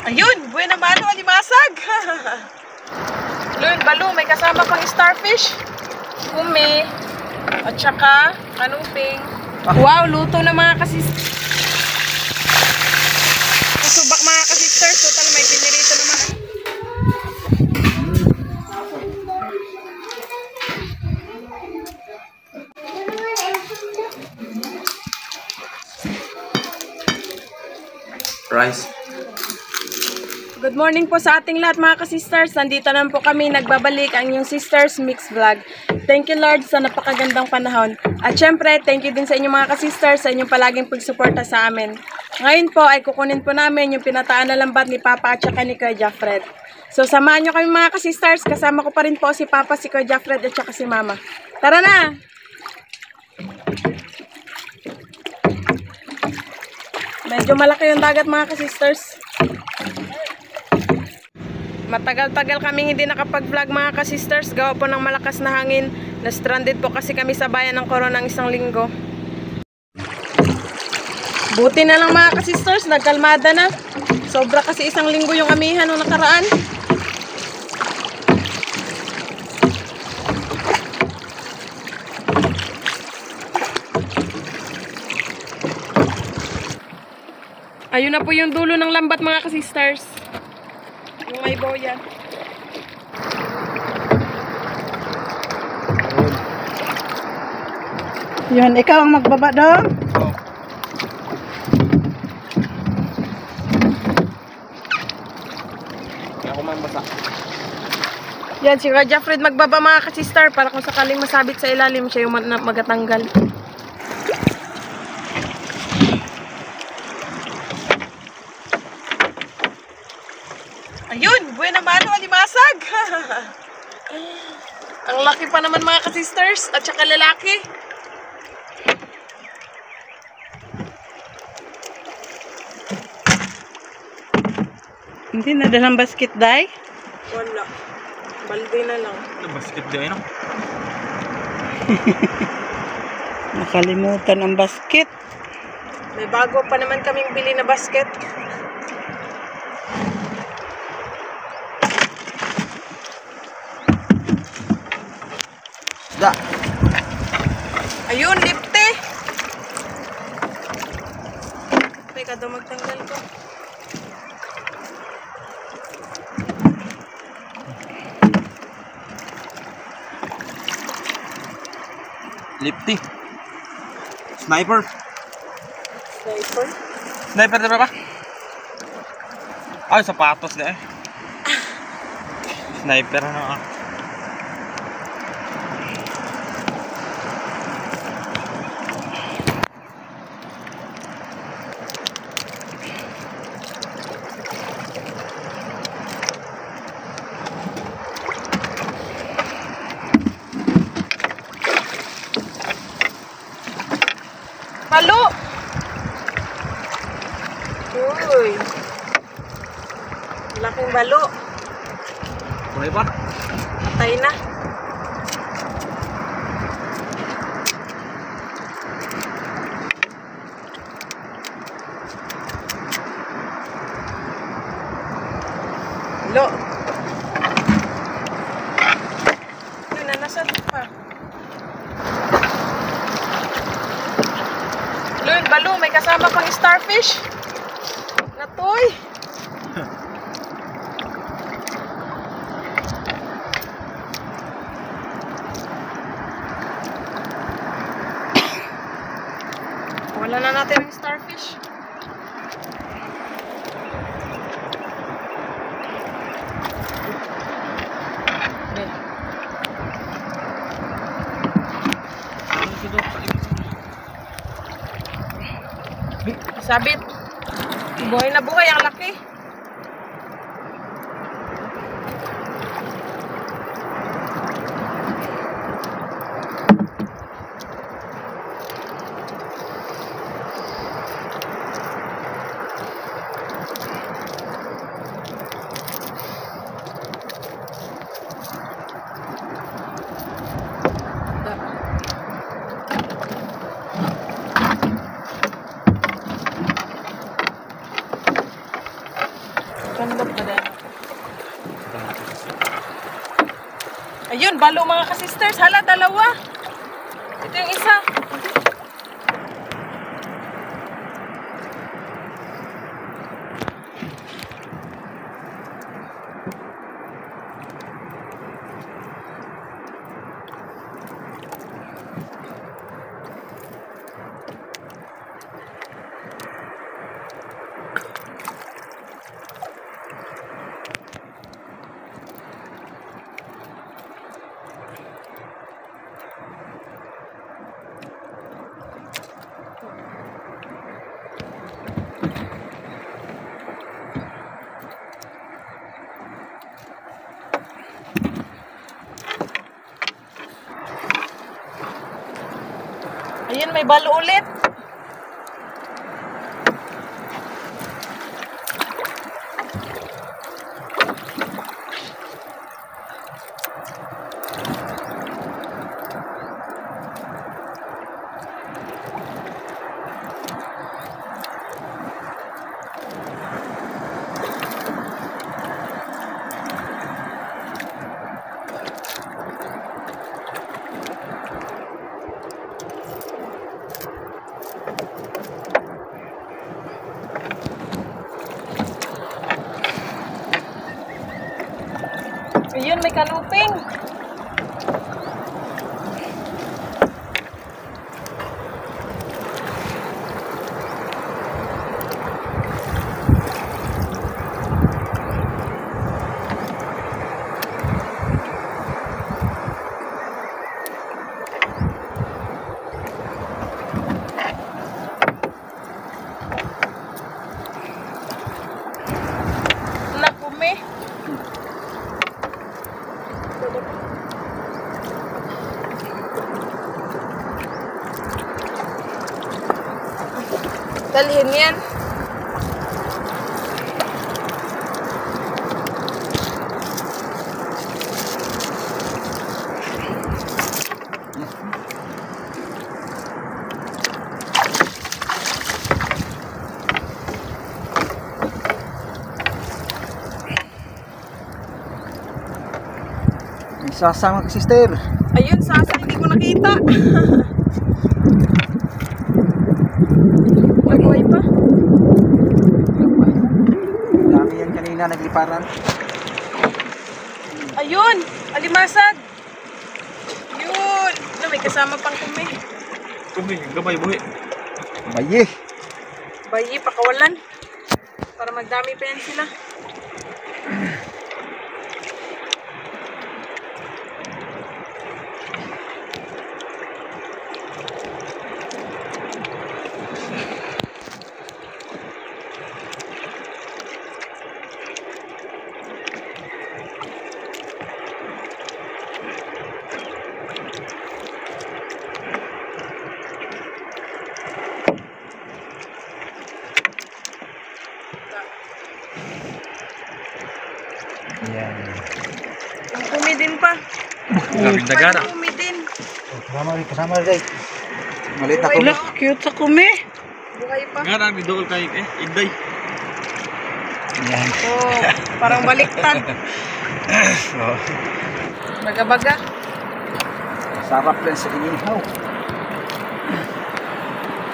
Ayun, buena mano, alimasag. Lun, balo, may kasama pang starfish. Kumi, at saka kanuping. Wow, luto na mga kasisters. Subak mga kasisters, total may pinirito naman. Rice. Good morning po sa ating lahat mga kasisters. Nandito na po kami, nagbabalik ang inyong Sisters Mix Vlog. Thank you Lord sa napakagandang panahon. At syempre, thank you din sa inyong mga kasisters sa inyong palaging pagsuporta sa amin. Ngayon po ay kukunin po namin yung pinataan na lambat ni Papa at saka ni Kuya Jaffred. So samahan nyo kami mga kasisters. Kasama ko pa rin po si Papa, si Kuya Jaffred at saka si Mama. Tara na! Medyo malaki yung dagat mga kasisters. Matagal-tagal kaming hindi nakapag-vlog mga kasisters. Gawa po ng malakas na hangin. Na-stranded po kasi kami sa bayan ng Coron ng isang linggo. Buti na lang mga kasisters, nagkalmada na. Sobra kasi isang linggo yung amihan nung nakaraan. Ayun na po yung dulo ng lambat mga kasisters. Yung may boya. Yun, ikaw ang magbaba doon. Ako man basa. Yan, si Kuya Jaffred magbaba mga kasistar para kung sakaling masabit sa ilalim siya yung magatanggal. Ayun, buena mano, alimasag. Ang laki pa naman mga kasisters at saka lalaki. Hindi na dalang basket, day? Wala. Balde na lang. Basket di ay no? Nakalimutan ang basket. May bago pa naman kaming bili na basket. Da. Ayun, lipte. Teka daw magtanggal ko. Lipty. Sniper. Sniper. Sniper na ba? Ay, sapatos na eh. Sniper na. Balo! Uy! Laking balo. Buhay ba? Patay na. Balo. Yun na, nasa pa. Lun, balo, may kasama pang starfish. Natoy. Wala na natin yung starfish. Sabit. Buhay na buhay, ang laki. Ganda pa din. Ayun, balo mga ka-sisters. Hala, dalawa. Ito yung isa. Ayun, may balo ulit. Ayun, may kaluping. Nakumi. Dalhin yan. Sasama ka, sister. Ayun, sasa, hindi ko nakita. Mabuhay pa. Dami yan kanina nagliparan. Ayun, alimasag. Yun. Na, may kasama pang kumi. Kumi, gabay buhi. Bayi. Bayi, pakawalan. Para magdami pa yan sila. Yan. Yung kumi din pa. Labing dagana. Kumi din. Kasama rin. Malit na Buhay kumi. Look, cute sa kumi. Buhay pa. Nga na, bidool kay Inday. Yan. Oh, parang baliktad. Oh. Baga-baga. Sarap lang sa inihaw.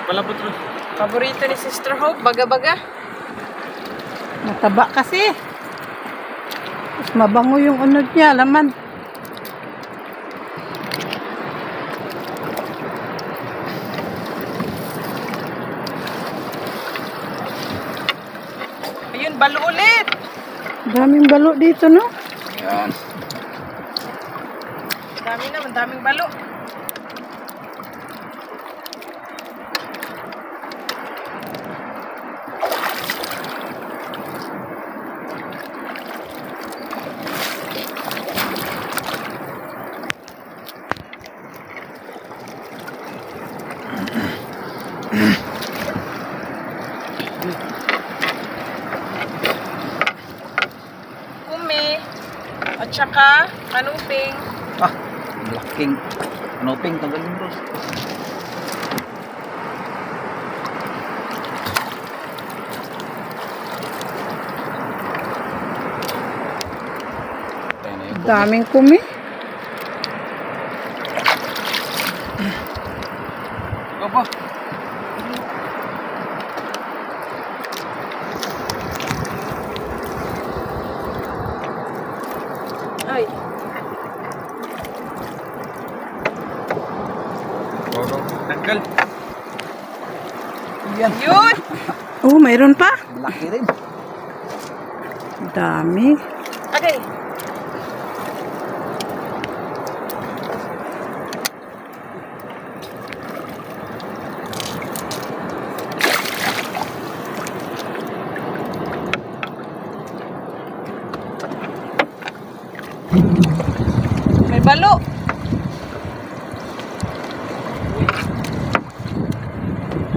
Palapot rin. Paborito ni Sister Hope, baga-baga. Mataba kasi. Mas mabango yung unod niya, laman. Ayun, balo ulit. Daming balo dito, no? Yan. Dami naman, daming balo. Kumi at saka kanuping. Ah, laking. Kanuping, tanggalin bros. Daming kumi. Apa? Ay, Tanggal. Yan. yun! Oh, mayroon pa? Laki rin. Dami. Okay. May balo.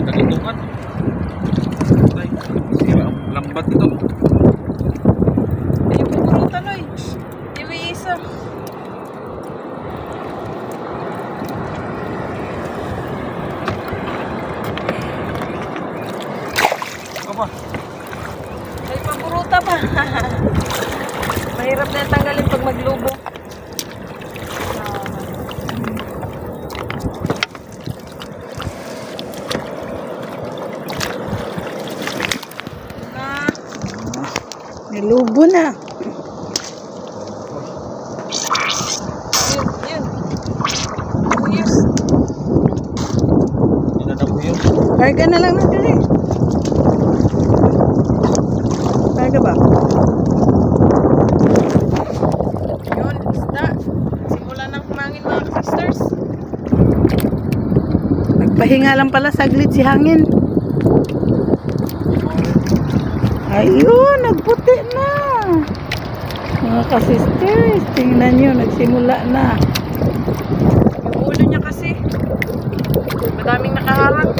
Nagitungan. Ay, sira ang lambat ito. Ayun po purutan, oy. Iwi isa. Apa? Ay, papuruta pa. Mahirap na yung tanggalin pag maglubo. Na. Nilubo na. Yun. Uyos. Hindi na daw yun. Karga na lang natin eh. Karga ba? Yun, isda. Simula ng kumangin mga sisters. Nagpahinga lang pala saglit si hangin. Ayun, nagputi na. Mga ka-sisters, tingnan nyo, nagsimula na. Yung ulo niya kasi. Madaming nakaharang.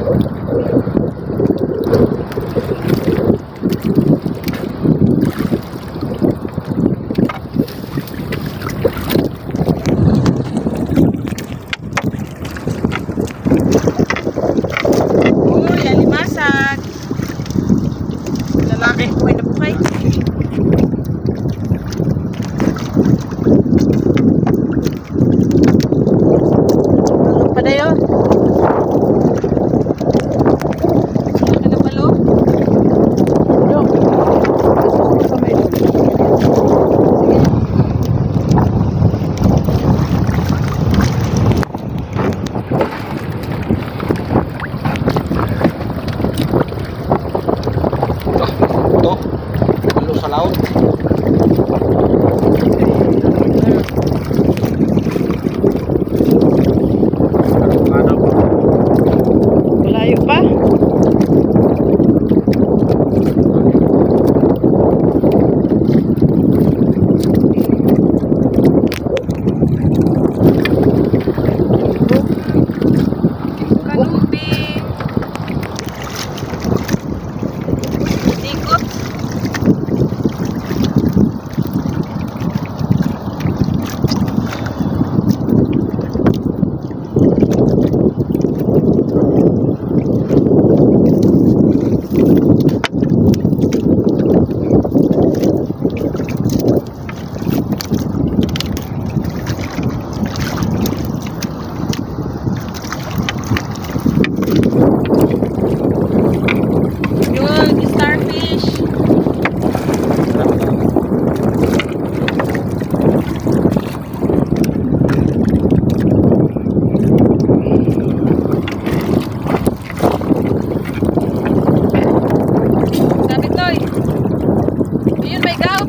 Uy, alimasag. Lalaki, buhay na buhay. Ano pa na yun? Laki na balo. Dong. Gusto ko sa may dong. Sige. Ito. Ano sa laot? Ano? Malayo pa? Kanuping. Ikot. Yun, starfish. Sabi Toy. Yun, may gout.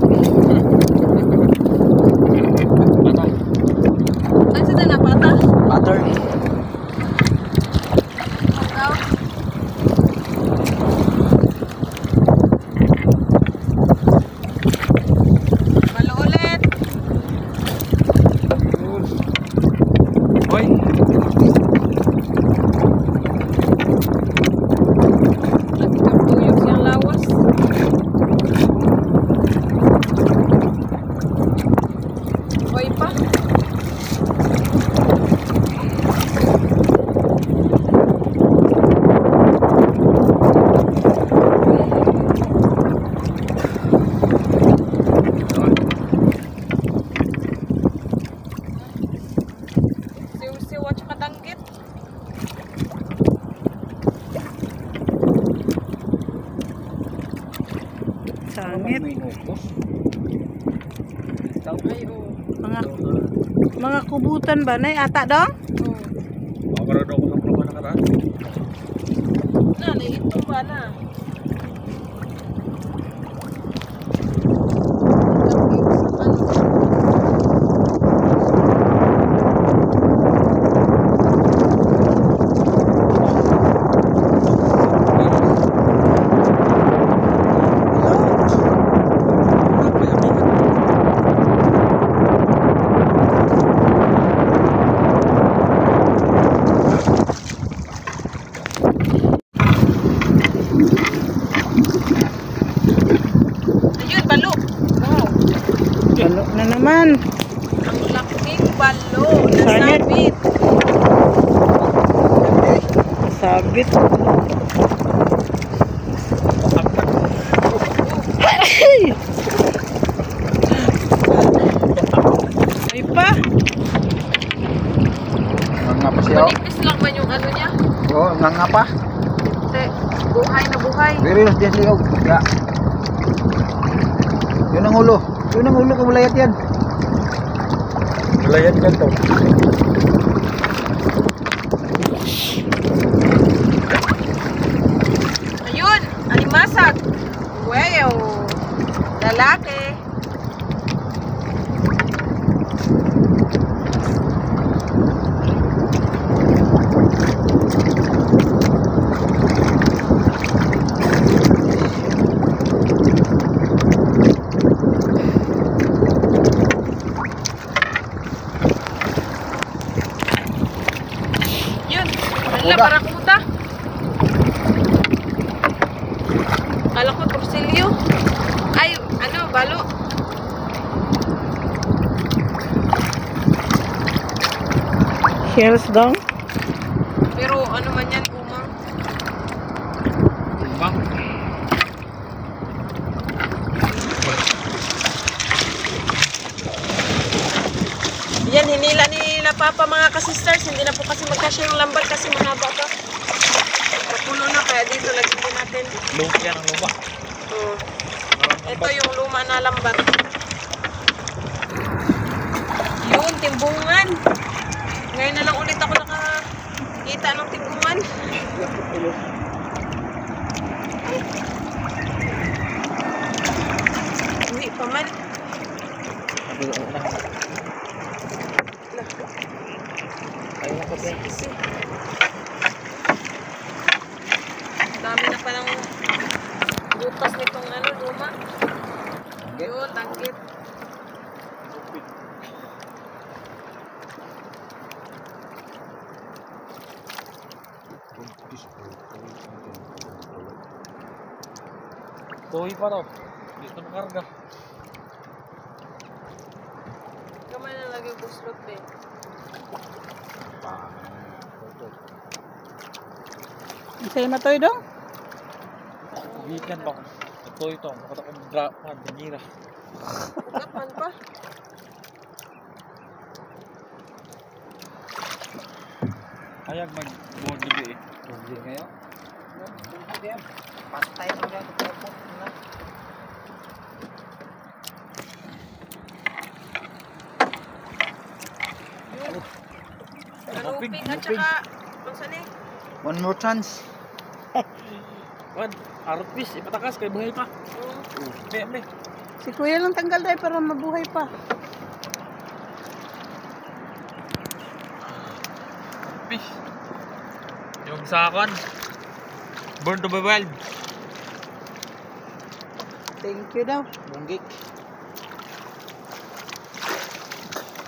Ano? Ano sa na pata? Butter. Ang gout. Balo ulit. Hoy. Nagtutuyok siyang lawas. Pangit. Ay, oo. Mga kubutan ba? Nay, ata dong? Oo. Makaroon ako sa mga nakaraan. Na, ito ba na? Ayun, balo. Wow. Balo na naman. Ang laking balo na Sanit. sabit. Sabit. Ay pa. Nga pa siya. Manipis lang man yung ano niya. Oo, nga pa. Hindi. Buhay na buhay. Very last din liog. Ya. Yun ang ulo. Yun ang ulo kung malayat yan. Malayan ka to. Ayun, alimasag. Wow. Lalaki. Yun. Wala, Kuda. barakuda. Kala ko torsilyo. Ay, ano, balo. Shells dong. Pero ano man yan, umang. Bang. Yan, hinila ni Papa mga kasisters. Hindi na po kasi magkasya yung lambat kasi mahaba pa. Kapuno na, kaya dito lagyan din natin. Luma yan ang luma. Oh. Ito yung luma na lambat. Yun, timbungan. Ngayon na lang ulit ako nakakita ng timbungan. Uwi pa man. Kasi. Dami na palang butas nitong ano, luma. Yun, tanggit. Tuwi pa to. Dito makarga. Kamay na lagi ko slot eh. Isa'y matoy dong? Weekend ba? Ito ito. Makata kong drop. Dangira. Ugapan pa. Ayag mag-board gabi eh. Hindi ngayon. Patay mo yan. Kanuping at saka, kung saan eh? One more chance. Wan, arupis. Ipatakas kay buhay pa. Be, be. Si kuya lang tanggal tayo para mabuhay pa. Arupis. Yung sakon. Born to be wild. Thank you daw. Bunggik.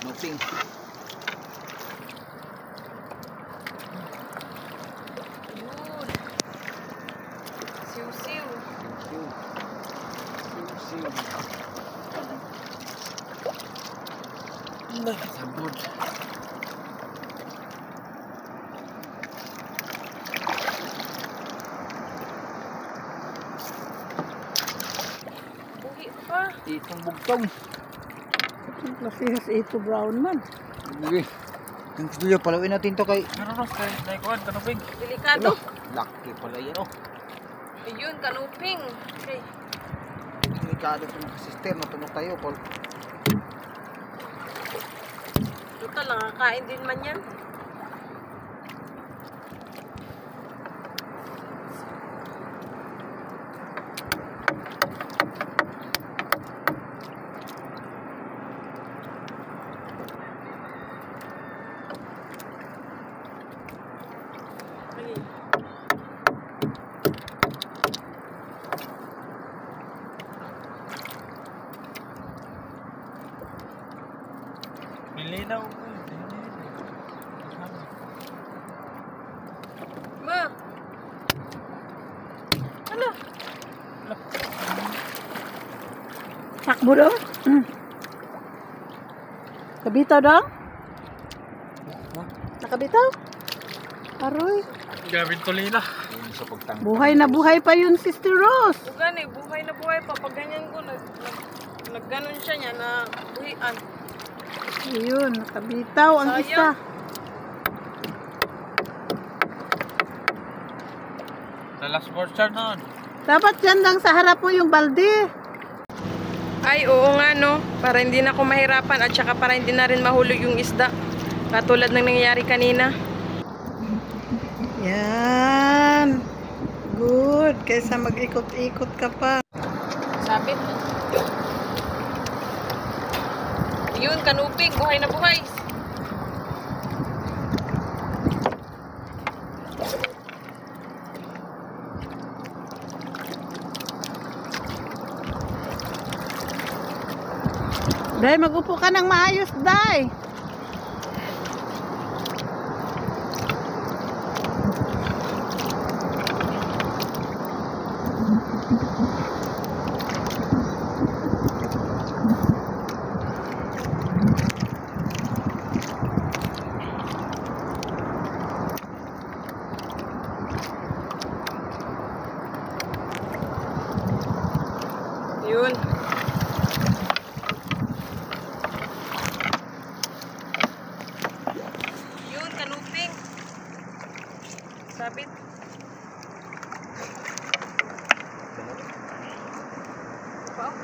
Noping. Yun. Siw-siw. Sabod. Buhi pa. Itong bugtong. Ang klasihas ito brown man. Sige. Yung studio, palawin natin to kay... Ano ros kay Naikuan, kanupig. Delikado. Laki pala yan oh. Ayun, kanuping. Okay. delikado ito mga sister. Matunok tayo. Total, nakakain din man yan. Nilinaw ko. Ma! Ano? Takbo daw. Kabitaw daw? Nakabitaw? Aroy. Gawin tulina. Yun sa pagtang. Buhay na buhay pa yun, Sister Rose. Ugan eh, buhay na buhay pa. Pag ganyan ko, nagganon siya niya na buhian. Ayun, nakabitaw ang Sayang. isa. Sa last portion nun. Dapat dyan lang sa harap mo yung balde. Ay, oo nga no. Para hindi na ako mahirapan at saka para hindi na rin mahulog yung isda. Katulad ng nangyayari kanina. Yan. Good. Kaysa mag-ikot-ikot ka pa. Sabit. Yun, kanupig. Buhay na buhay. Day, mag-upo ka ng maayos, Day. Yun. Yun, kanuping. Sabit. Wow.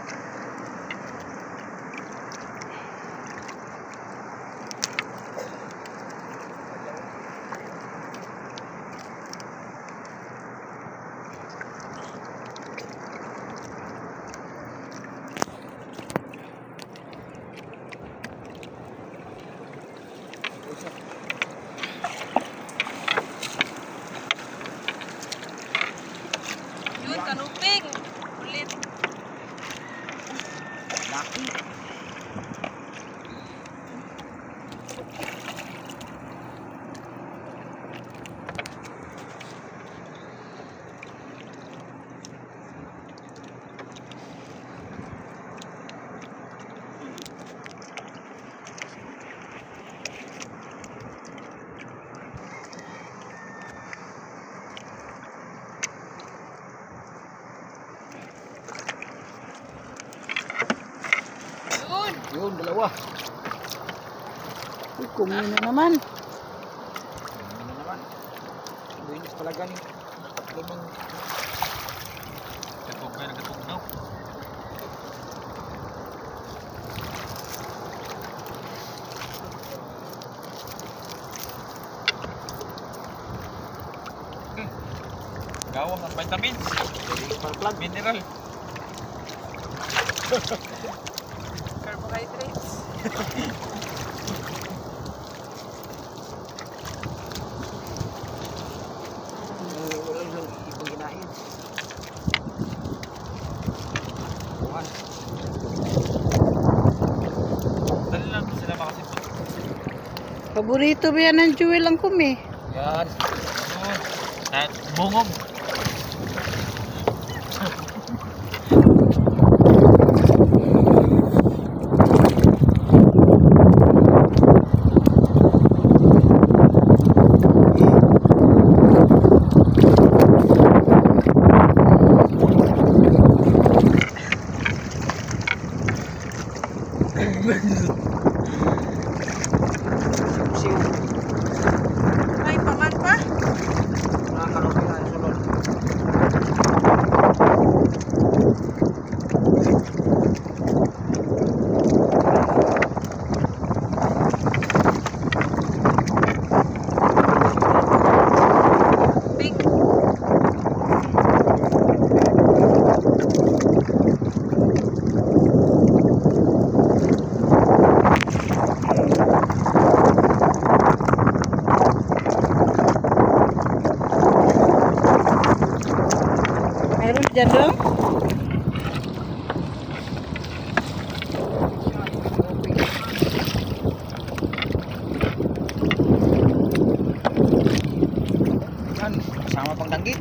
Yun, kanuping. Ulit. Laki. Yun. Yun, dalawa. Uy, kumin na naman. Ano na naman. Buinis talaga ni. Limang. Katog na nagkatugnaw. Gawang ang vitamins. Plug mineral. Carbohydrates. Wala lang ibang ginain. Buwan. Dali lang sila makasipot. Paborito ba yan ng Jewel ang kumi? Yan. At bungog. Siyo. Ay, paman pa. Nakakalok na yung sulod. Diyan dong. Yan, kasama pang danggit.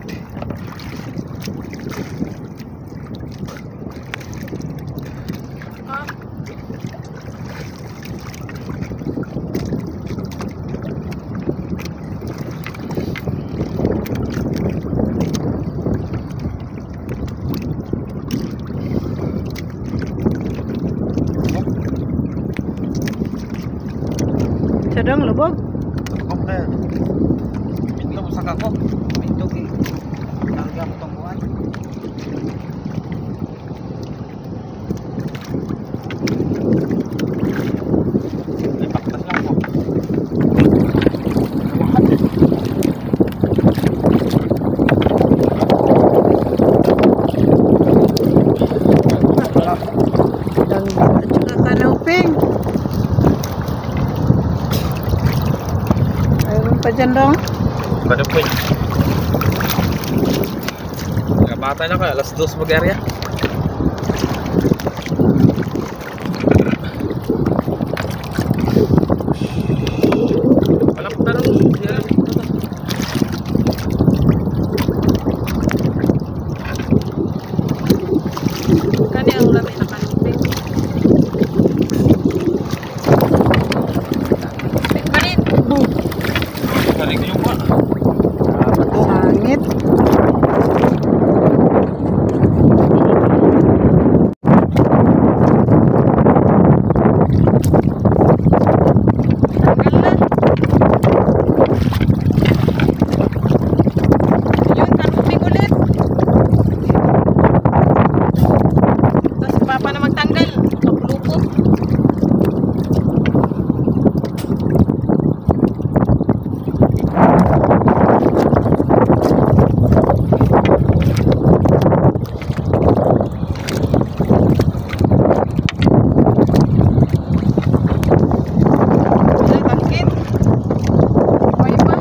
Diyan dong, lubog. Lubog na yan. Pinto, saka ko. Pinto, larga mo tong buwan. Ipaktas lang po. Danggit at saka kanuping. Mayroon pa dyan dong. Kada po yun. Nagabata na kayo, alas 2 mag-area. Alam ko tanong, hindi alam ko ito. Kani ang ulam na kanuping. Manin. Galing yung mga. Hangit. Tanggal na. Yun, kanuping ulit. Tapos si Papa na magtanggal. Kapulupot. Wala, bakit? Buhay pa.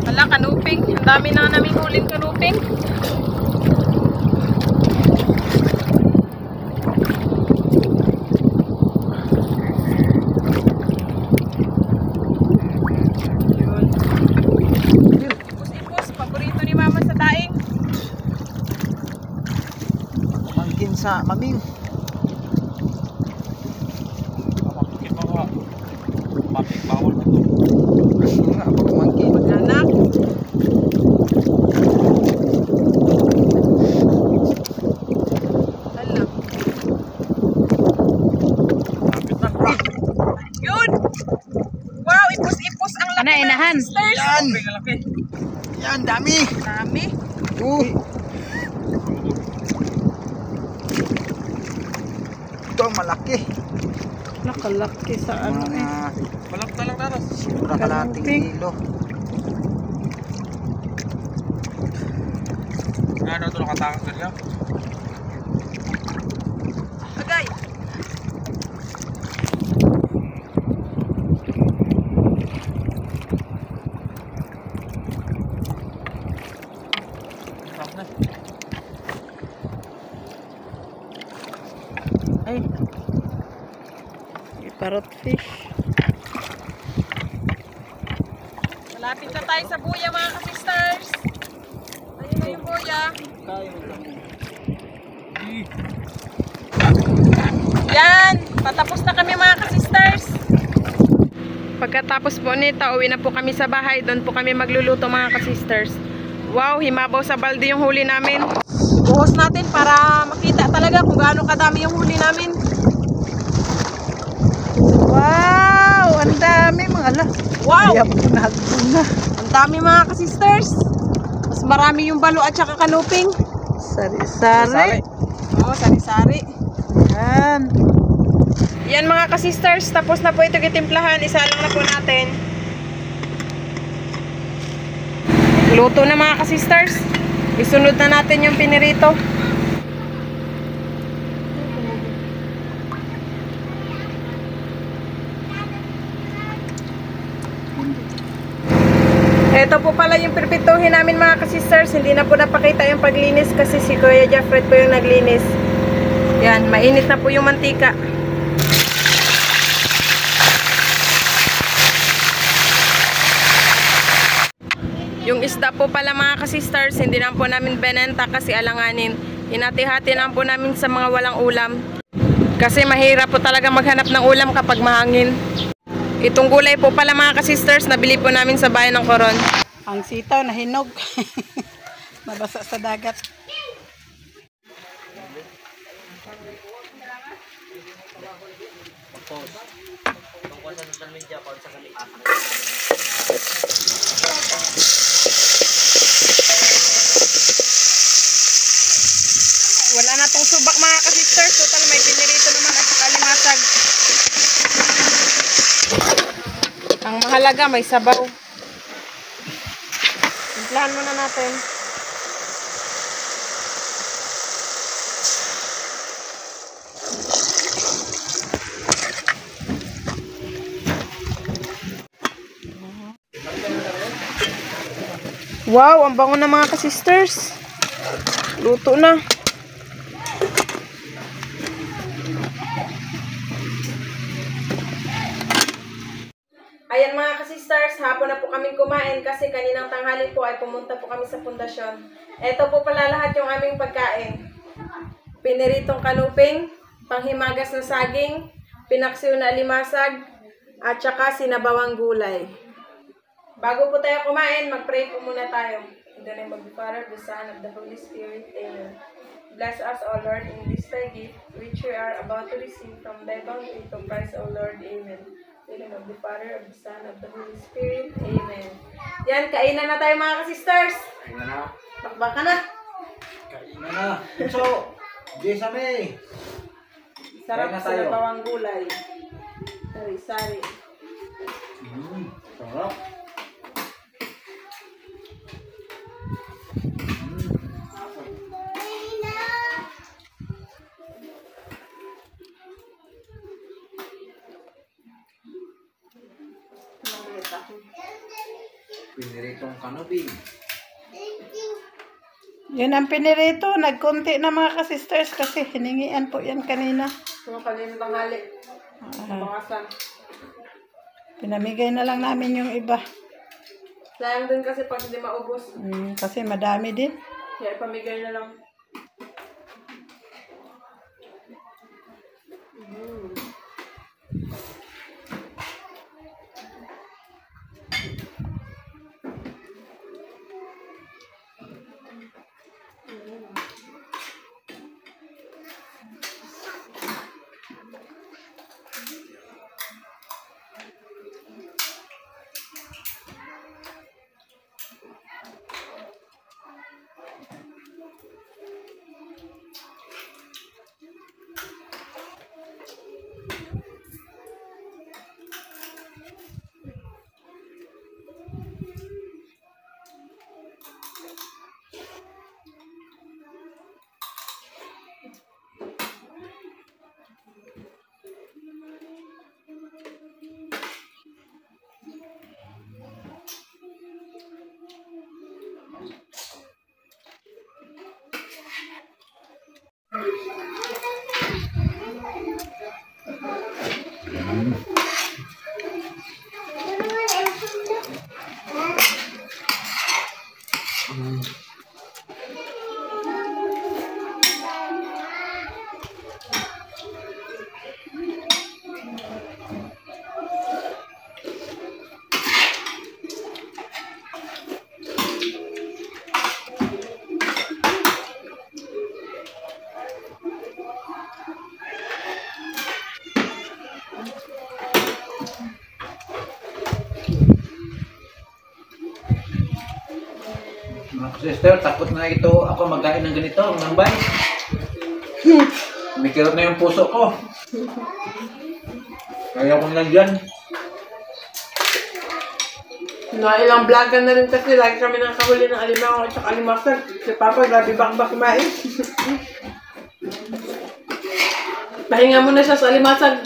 Wala, kanuping. Ang dami na naming huling kanuping. Yun. Ipus-ipus. Paborito ni Mama sa daing. Mangkin sa maming. Bakit pa ba? Bakit bawal na ito? Nga, pagmangkin. Anak. Hala. Lapit na. Yun! Wow, ipus-ipus ang laki Ano, inahan? sisters. Yan! Ang laki. Yan, dami! Dami. Ito ang malaki. Nakalaki sa ano eh. Mga Balak lang tatas. siguro kalating Kanuping. kilo. Ano ito nakatakas na siya? Agay. Sarap na. Ay. Parrot fish. Malapit na tayo sa buya mga ka-sisters. Ayun na yung buya. Yan! Patapos na kami mga ka-sisters. Pagkatapos po nito, uwi na po kami sa bahay. Doon po kami magluluto mga ka-sisters. Wow, himabaw sa balde yung huli namin. Buhos natin para makita talaga kung gaano kadami yung huli namin. Wow! Ang dami mga ala. Wow! Ayap ko na na. Ang dami mga ka-sisters. Mas marami yung balo at saka kanuping. Sari-sari. Oo, sari-sari. Yan mga ka-sisters, tapos na po ito gitimplahan. Isa lang na po natin. Luto na mga ka-sisters. Isunod na natin yung pinirito. Ito po pala yung pirpituhin namin mga ka-sisters. Hindi na po napakita yung paglinis kasi si Kuya Jeffred po yung naglinis. Yan, mainit na po yung mantika. Yung isda po pala mga ka-sisters, hindi na po namin benenta kasi alanganin. Hinati-hati na po namin sa mga walang ulam. Kasi mahirap po talaga maghanap ng ulam kapag mahangin. Itong gulay po pala mga ka-sisters, nabili po namin sa bayan ng Coron. Ang sitaw na hinog. Nabasa sa dagat. Wala na tong subak mga ka-sisters. Total may pinirito naman at saka limasag. Ang mahalaga may sabaw. Timplahan muna natin. Wow, ang bango na mga ka-sisters. Luto na. Ayan mga ka-sisters, hapon na po kami kumain kasi kaninang tanghali po ay pumunta po kami sa pundasyon. Ito po pala lahat yung aming pagkain. Piniritong kanuping, panghimagas na saging, pinaksiw na limasag, at saka sinabawang gulay. Bago po tayo kumain, mag-pray po muna tayo. In the name of the Father, the Son, and the Holy Spirit. Amen. Bless us, O Lord, in this thy gift, which we are about to receive from thy bounty to Christ, O Lord. Amen. In the name of the Father, of the Son, of the Holy Spirit. Amen. Yan, kainan na tayo mga ka-sisters. Kainan na. Bakbaka na. Kainan na. So, Jessa May. Sarap Kain na sa tayo. bawang gulay. Sari-sari. Sarap. Piniritong kanubing. Yun ang pinirito. Nagkunti na mga ka-sisters kasi hiningian po yan kanina. Yung kaninang tanghali. Ah, Bangasan. pinamigay na lang namin yung iba. Sayang din kasi pag hindi maubos. Kasi madami din. Kaya pamigay na lang. Sister, takot na ito ako magkain ng ganito, ang nambay. May kirot na yung puso ko. Ayaw ko lang dyan. Ilang vlogger na rin kasi lagi kami nakahuli ng alimango at saka alimasag. Si Papa, grabe bak-bak kumain. Pahinga muna siya sa alimasag.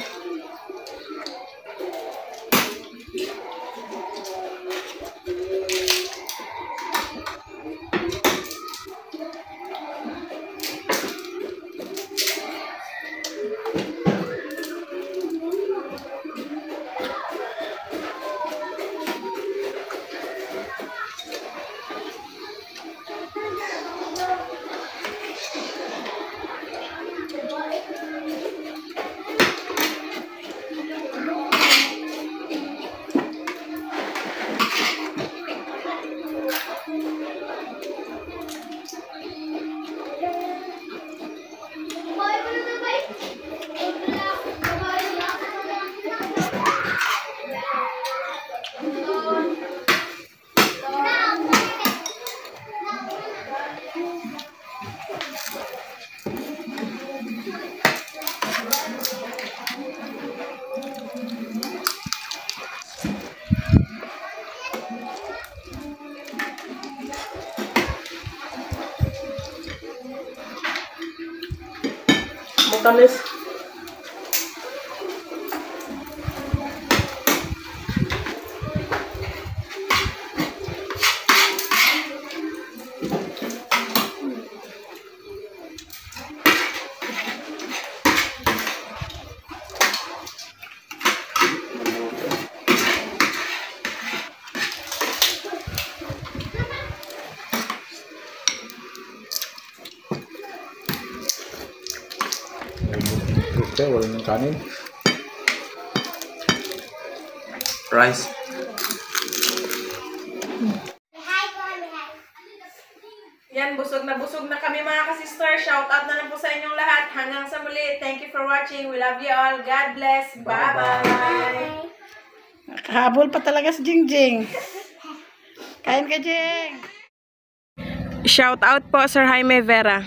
Matamis. Okay, wala ng kanin. Rice. Yan, busog na kami mga ka-sister. Shout out na lang po sa inyong lahat. Hanggang sa muli. Thank you for watching. We love you all. God bless. Bye-bye. Nakahabol pa talaga si Jingjing. Kain ka, Jing. Shout out po Sir Jaime Vera.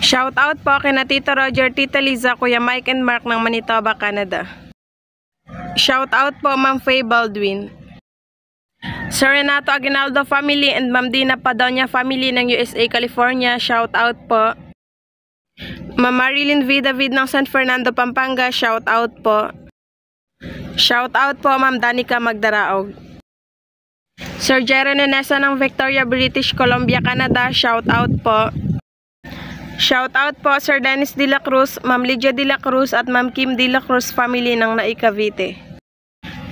Shout out po kina Tito Roger, Tita Liza, Kuya Mike and Mark ng Manitoba, Canada. Shout out po Ma'am Faye Baldwin. Sir Renato Aguinaldo family and Ma'am Dina Padonia family ng USA, California. Shout out po. Ma'am Marilyn V. David ng San Fernando, Pampanga. Shout out po. Shout out po Ma'am Danica Magdaraog. Sir Jerry Nunesa ng Victoria, British Columbia, Canada. Shout out po. Shout out po Sir Dennis De La Cruz, Ma'am Lydia De La Cruz at Ma'am Kim De La Cruz family ng Nai Cavite.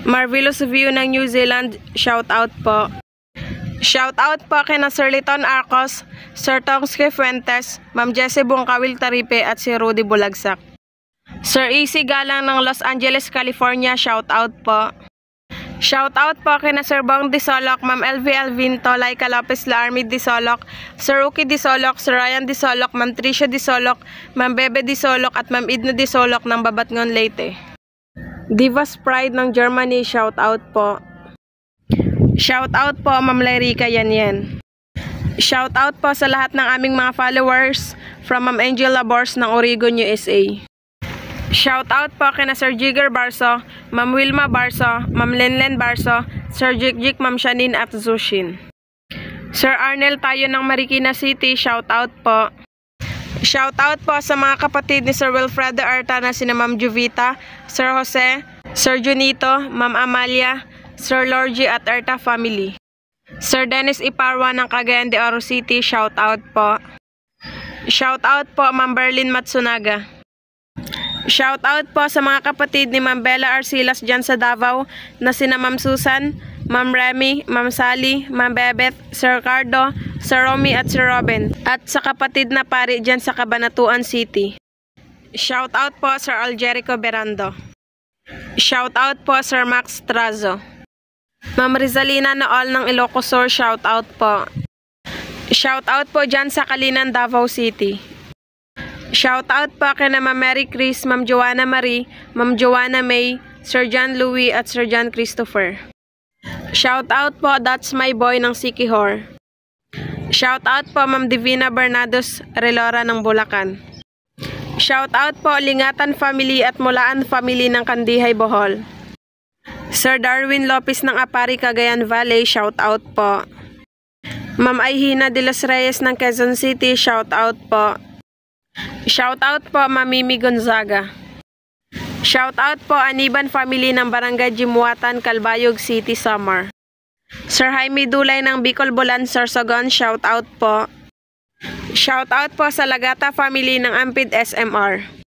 Marvelous View ng New Zealand, shout out po. Shout out po kina Sir Liton Arcos, Sir Tongske Fuentes, Ma'am Jessie Bungkawil Taripe at si Rudy Bulagsak. Sir Easy Galang ng Los Angeles, California, shout out po. Shout out po kina Sir Bong Disolok, Ma'am LV Alvinto, Laika Lopez Laarmid Disolok, Sir Ruki Disolok, Sir Ryan Disolok, Ma'am Tricia Disolok, Ma'am Bebe Disolok at Ma'am Idna Disolok ng Babatngon Leyte. Divas Pride ng Germany, shout out po. Shout out po Ma'am Lerica Yanyan. Shout out po sa lahat ng aming mga followers from Ma'am Angel Labors ng Oregon, USA. Shout out po kina Sir Jigger Barso, Ma'am Wilma Barso, Ma'am Lenlen Barso, Sir Jikjik, Ma'am Shanin at Zushin. Sir Arnel tayo ng Marikina City, shout out po. Shout out po sa mga kapatid ni Sir Wilfredo Arta na sina Ma'am Juvita, Sir Jose, Sir Junito, Ma'am Amalia, Sir Lorgie at Arta family. Sir Dennis Iparwa ng Cagayan de Oro City, shout out po. Shout out po Ma'am Berlin Matsunaga. Shout out po sa mga kapatid ni Ma'am Bella Arcilas dyan sa Davao na sina Ma'am Susan, Ma'am Remy, Ma'am Sally, Ma'am Bebet, Sir Cardo, Sir Romy at Sir Robin at sa kapatid na pari dyan sa Cabanatuan City. Shout out po Sir Aljerico Berando. Shout out po Sir Max Trazo. Ma'am Rizalina na all ng Ilocos Sur, shout out po. Shout out po dyan sa Kalinan, Davao City. Shout out po kina Ma'am Mary Chris, Ma'am Joanna Marie, Ma'am Joanna May, Sir John Louis at Sir John Christopher. Shout out po That's My Boy ng Sikihor. Shout out po Ma'am Divina Bernados Relora ng Bulacan. Shout out po Lingatan family at Mulaan family ng Kandihay, Bohol. Sir Darwin Lopez ng Apari, Cagayan Valley, shout out po. Ma'am Aihina de los Reyes ng Quezon City, shout out po. Shout out po Ma'am Mimi Gonzaga. Shout out po Aniban family ng Barangay Jimuatan, Calbayog City, Samar. Sir Jaime Dulay ng Bicol Bulan, Sorsogon, shout out po. Shout out po sa Lagata family ng Ampid SMR.